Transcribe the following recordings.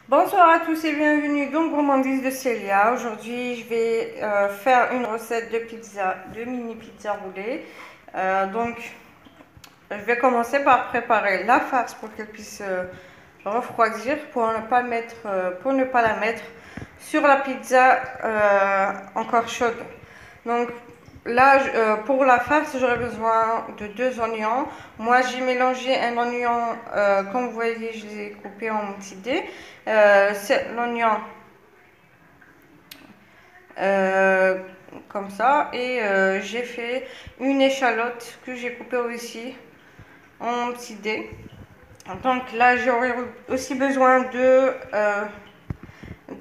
Bonsoir à tous et bienvenue dans Gourmandise de Célia. Aujourd'hui, je vais faire une recette de pizza, de mini pizza roulée. Je vais commencer par préparer la farce pour qu'elle puisse refroidir pour ne pas la mettre sur la pizza encore chaude. Donc là, pour la farce, j'aurai besoin de 2 oignons. Moi, j'ai mélangé un oignon, comme vous voyez, je l'ai coupé en petits dés. C'est l'oignon euh, comme ça. Et j'ai fait une échalote que j'ai coupée aussi en petits dés. Donc là, j'aurai aussi besoin de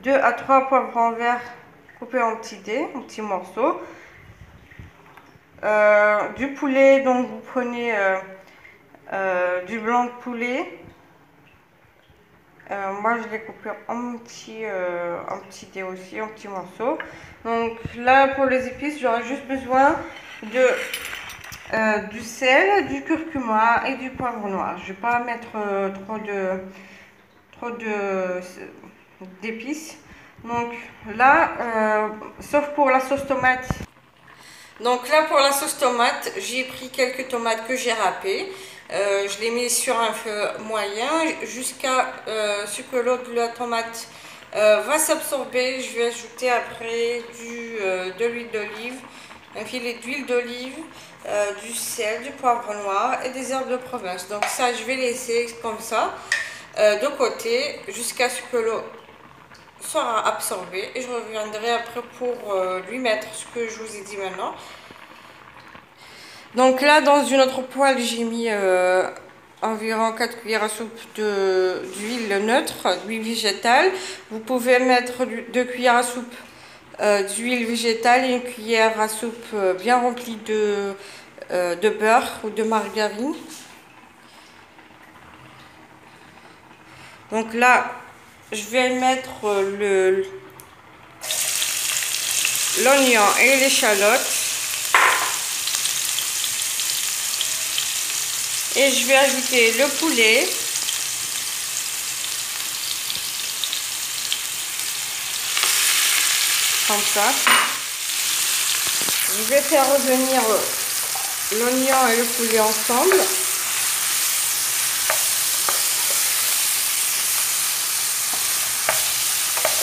2 à 3 poivrons verts coupés en petits dés, en petits morceaux. Du poulet, donc vous prenez du blanc de poulet. Moi je l'ai coupé en petits dés aussi, en petits morceaux. Donc là pour les épices, j'aurai juste besoin du sel, du curcuma et du poivre noir. Je ne vais pas mettre trop d'épices. Donc là, sauf pour la sauce tomate. Donc là pour la sauce tomate, j'ai pris quelques tomates que j'ai râpées. Je les mets sur un feu moyen jusqu'à ce que l'eau de la tomate va s'absorber. Je vais ajouter après de l'huile d'olive, un filet d'huile d'olive, du sel, du poivre noir et des herbes de Provence. Donc ça, je vais laisser comme ça de côté jusqu'à ce que l'eau sera absorbée et je reviendrai après pour lui mettre ce que je vous ai dit maintenant. Donc là, dans une autre poêle, j'ai mis environ 4 cuillères à soupe d'huile neutre, d'huile végétale. Vous pouvez mettre 2 cuillères à soupe d'huile végétale et une cuillère à soupe bien remplie de beurre ou de margarine. Donc là, je vais mettre l'oignon et l'échalote. Et je vais ajouter le poulet. Comme ça. Je vais faire revenir l'oignon et le poulet ensemble.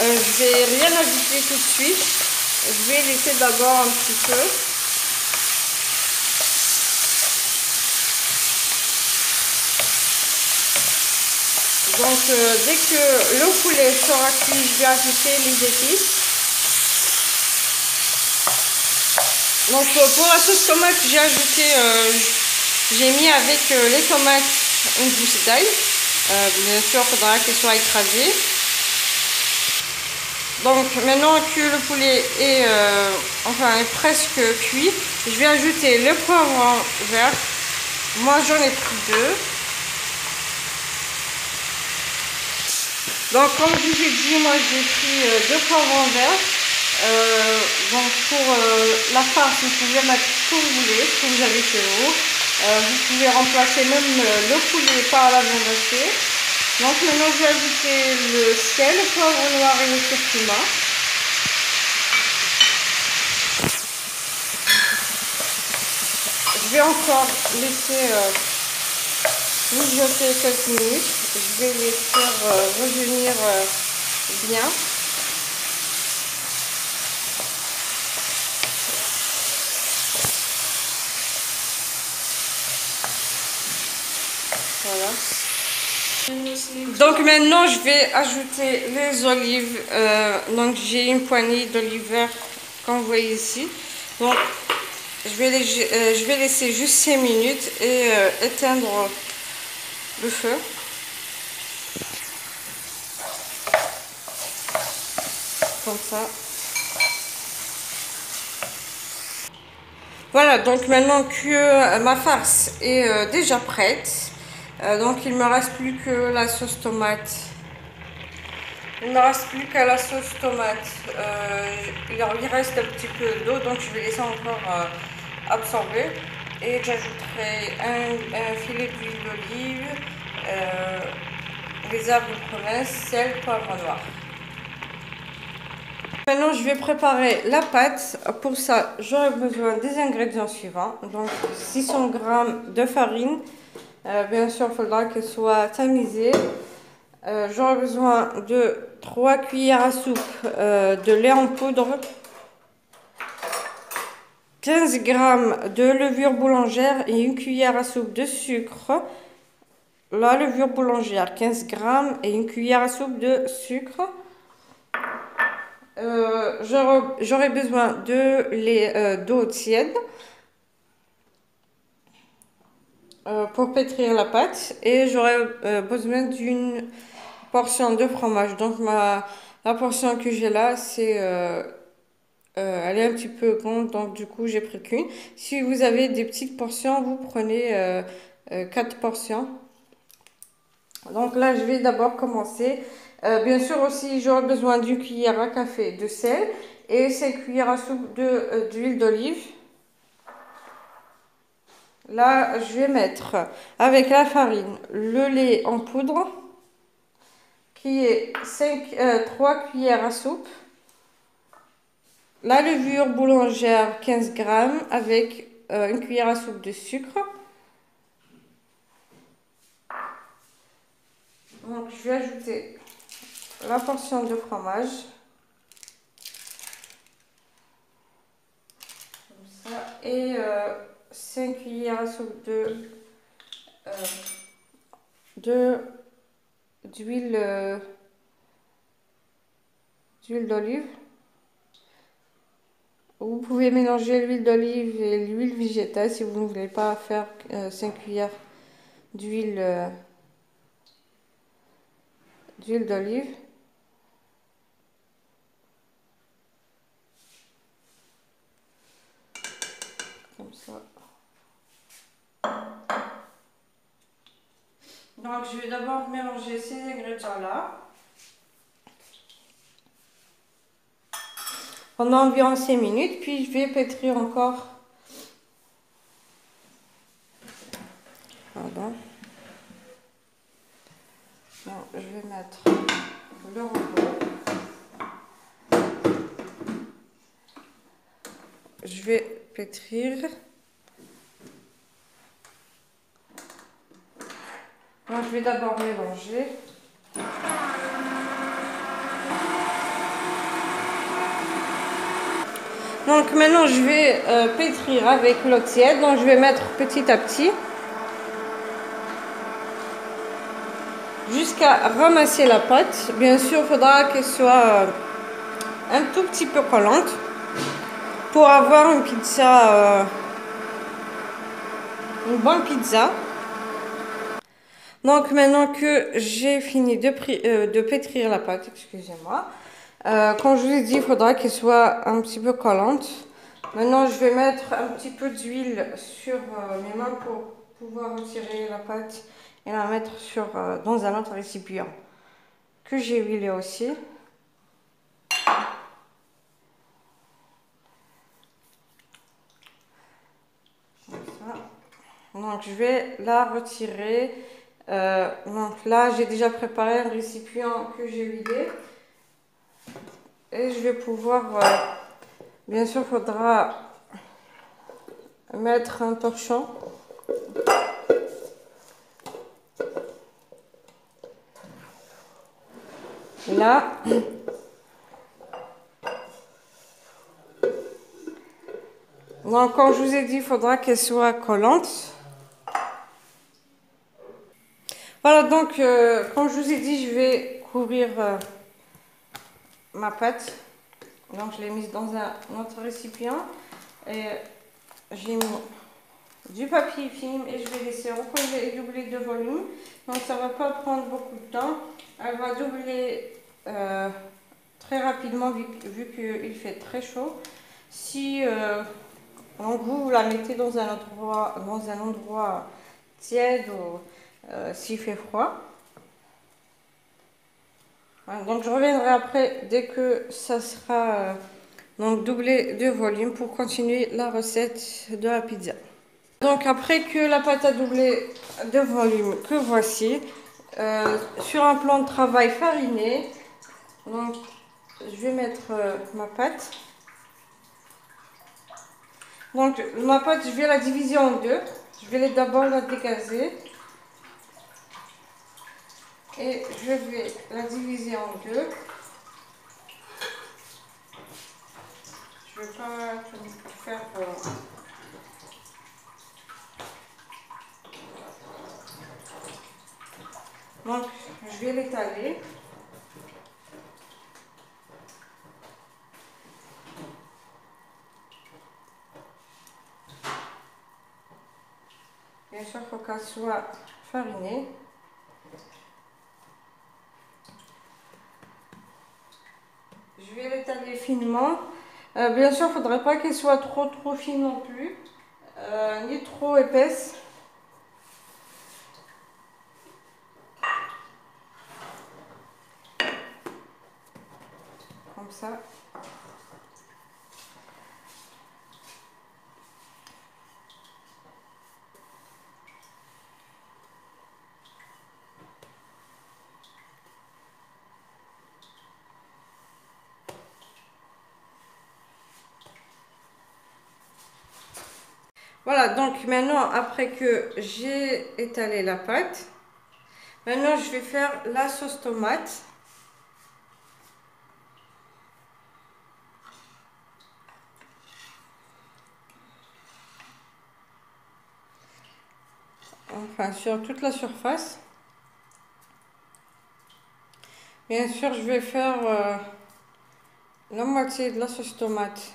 Je vais rien ajouter tout de suite. Je vais laisser d'abord un petit peu. Donc dès que le poulet sera cuit, je vais ajouter les épices. Donc pour la sauce tomate, j'ai mis avec les tomates une gousse d'ail. Bien sûr, il faudra qu'elle soit écrasée. Donc maintenant que le poulet est presque cuit, je vais ajouter le poivron vert. Moi j'en ai pris 2. Donc comme je vous ai dit, moi j'ai pris 2 poivrons verts. Donc pour la farce, vous pouvez mettre ce que vous voulez, ce que vous avez chez vous. Vous pouvez remplacer même le poulet par la viande hachée. Donc maintenant je vais ajouter le sel, le poivre noir et le curcuma. Je vais encore laisser mijoter quelques minutes. Je vais les faire revenir bien. Voilà. Donc maintenant je vais ajouter les olives. Donc j'ai une poignée d'olives vertes comme vous voyez ici. Donc je vais laisser juste 5 minutes et éteindre le feu. Comme ça. Voilà, donc maintenant que ma farce est déjà prête, donc il ne me reste plus que la sauce tomate. Il ne me reste plus qu'à la sauce tomate. Il reste un petit peu d'eau, donc je vais laisser encore absorber. Et j'ajouterai un filet d'huile d'olive, bizarre, vous prenez sel, poivre noir. Maintenant, je vais préparer la pâte. Pour ça, j'aurai besoin des ingrédients suivants. Donc, 600 g de farine. Bien sûr, il faudra qu'elle soit tamisée. J'aurai besoin de 3 cuillères à soupe de lait en poudre. 15 g de levure boulangère et une cuillère à soupe de sucre. La levure boulangère, 15 g et une cuillère à soupe de sucre. J'aurai besoin d'eau tiède pour pétrir la pâte et j'aurai besoin d'une portion de fromage. Donc la portion que j'ai là, elle est un petit peu grande, donc du coup j'ai pris qu'une. Si vous avez des petites portions, vous prenez 4 portions. Donc là, je vais d'abord commencer. Bien sûr aussi, j'aurai besoin d'une cuillère à café de sel et 5 cuillères à soupe d'huile d'olive. Là, je vais mettre avec la farine le lait en poudre qui est 3 cuillères à soupe. La levure boulangère 15 g avec une cuillère à soupe de sucre. Donc je vais ajouter la portion de fromage. Comme ça. Et 5 cuillères à soupe d'huile d'olive. Vous pouvez mélanger l'huile d'olive et l'huile végétale si vous ne voulez pas faire 5 cuillères d'huile d'olive. Comme ça. Donc je vais d'abord mélanger ces ingrédients-là pendant environ 5 minutes, puis je vais pétrir encore. Pardon. Bon, je vais mettre le robot. Je vais pétrir. Donc, je vais d'abord mélanger. Donc maintenant je vais pétrir avec l'eau tiède. Donc je vais mettre petit à petit jusqu'à ramasser la pâte. Bien sûr, il faudra qu'elle soit un tout petit peu collante pour avoir une pizza, une bonne pizza. Donc maintenant que j'ai fini de pétrir la pâte, excusez-moi, comme je vous ai dit, il faudra qu'elle soit un petit peu collante. Maintenant, je vais mettre un petit peu d'huile sur mes mains pour pouvoir retirer la pâte et la mettre dans un autre récipient que j'ai huilé aussi. Comme ça. Donc, je vais la retirer. Donc là, j'ai déjà préparé un récipient que j'ai huilé. Et je vais pouvoir, bien sûr, il faudra mettre un torchon. Là. Donc, comme je vous ai dit, il faudra qu'elle soit collante. Voilà, donc, comme je vous ai dit, je vais couvrir ma pâte. Donc, je l'ai mise dans un autre récipient. Et j'ai mis du papier film et je vais laisser recoller et doubler de volume. Donc, ça ne va pas prendre beaucoup de temps. Elle va doubler très rapidement vu qu'il fait très chaud. Si donc vous la mettez dans un endroit tiède ou s'il fait froid. Voilà, donc je reviendrai après dès que ça sera donc doublé de volume pour continuer la recette de la pizza. Donc après que la pâte a doublé de volume, que voici, sur un plan de travail fariné. Donc, je vais mettre ma pâte. Donc, ma pâte, je vais la diviser en deux. Je vais d'abord la dégazer. Et je vais la diviser en deux. Je ne vais pas faire... Donc, je vais l'étaler. Bien sûr, il faut qu'elle soit farinée. Je vais l'étaler finement. Bien sûr, il ne faudrait pas qu'elle soit trop fine non plus, ni trop épaisse. Comme ça. Voilà, donc maintenant, après que j'ai étalé la pâte, maintenant je vais faire la sauce tomate. Enfin, sur toute la surface. Bien sûr, je vais faire la moitié de la sauce tomate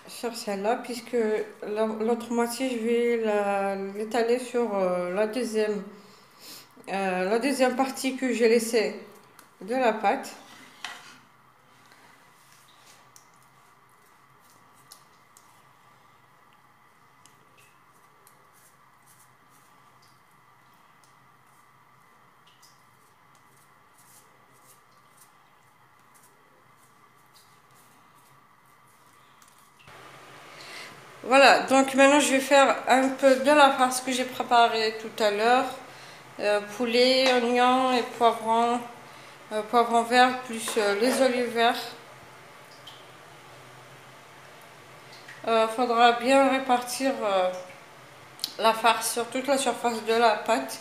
sur celle-là, puisque l'autre moitié, je vais l'étaler sur la deuxième partie que j'ai laissée de la pâte. Voilà, donc maintenant je vais faire un peu de la farce que j'ai préparée tout à l'heure. Poulet, oignons et poivrons, poivrons verts plus les olives vertes. Faudra bien répartir la farce sur toute la surface de la pâte.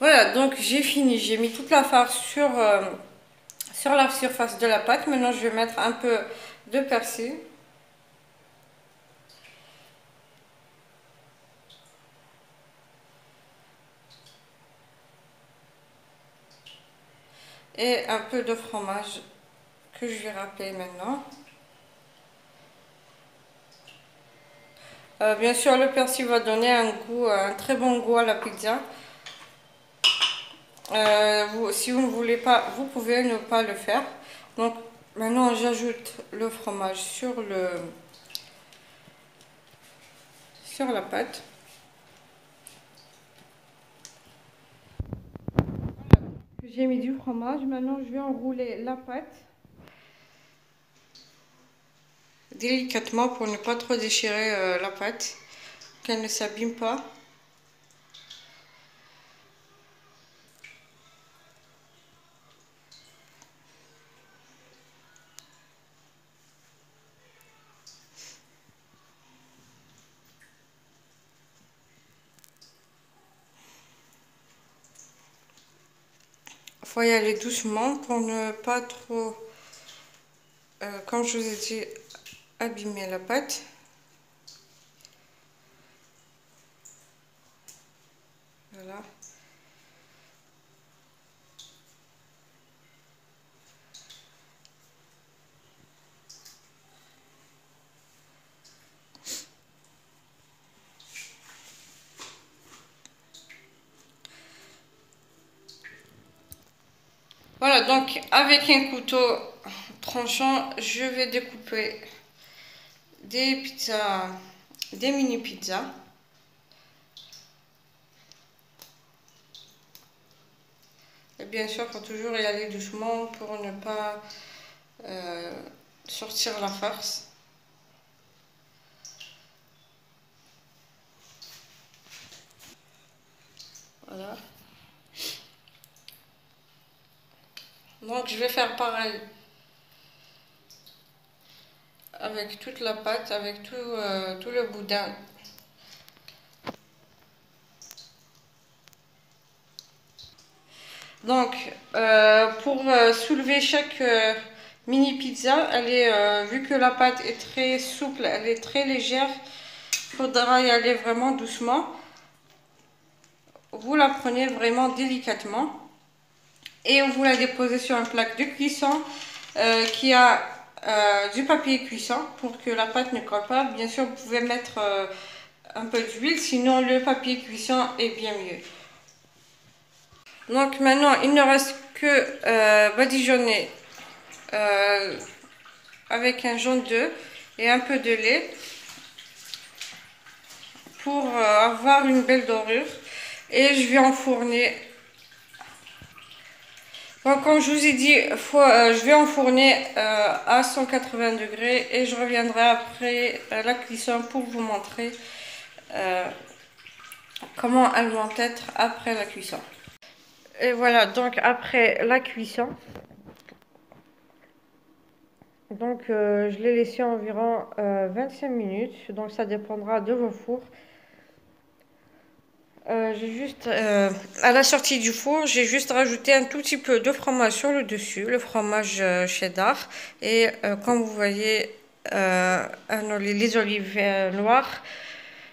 Voilà, donc j'ai fini, j'ai mis toute la farce sur la surface de la pâte. Maintenant je vais mettre un peu de persil. Et un peu de fromage que je vais râper maintenant. Bien sûr, le persil va donner un très bon goût à la pizza. Si vous ne voulez pas, vous pouvez ne pas le faire. Donc maintenant j'ajoute le fromage sur la pâte. J'ai mis du fromage. Maintenant je vais enrouler la pâte délicatement pour ne pas trop déchirer la pâte, qu'elle ne s'abîme pas. Il faut y aller doucement pour ne pas trop, comme je vous ai dit, abîmer la pâte. Voilà. Voilà, donc avec un couteau tranchant, je vais découper des pizzas, des mini pizzas. Et bien sûr, il faut toujours y aller doucement pour ne pas sortir la farce. Voilà. Donc je vais faire pareil avec toute la pâte, avec tout le boudin. Donc pour soulever chaque mini pizza, elle est, vu que la pâte est très souple, elle est très légère, il faudra y aller vraiment doucement. Vous la prenez vraiment délicatement et vous la déposez sur un plaque de cuisson qui a du papier cuisson pour que la pâte ne colle pas. Bien sûr, vous pouvez mettre un peu d'huile, sinon le papier cuisson est bien mieux. Donc maintenant, il ne reste que badigeonner avec un jaune d'œuf et un peu de lait pour avoir une belle dorure. Et je vais enfourner. Donc, comme je vous ai dit, je vais enfourner à 180 degrés et je reviendrai après la cuisson pour vous montrer comment elles vont être après la cuisson. Et voilà, donc après la cuisson, donc je l'ai laissé environ 25 minutes, donc ça dépendra de vos fours. J'ai juste, à la sortie du four, j'ai juste rajouté un tout petit peu de fromage sur le dessus, le fromage cheddar. Et comme vous voyez, les olives noires.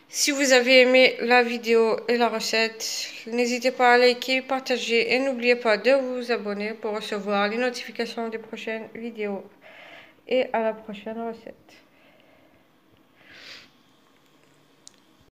Si vous avez aimé la vidéo et la recette, n'hésitez pas à liker, partager et n'oubliez pas de vous abonner pour recevoir les notifications des prochaines vidéos. Et à la prochaine recette.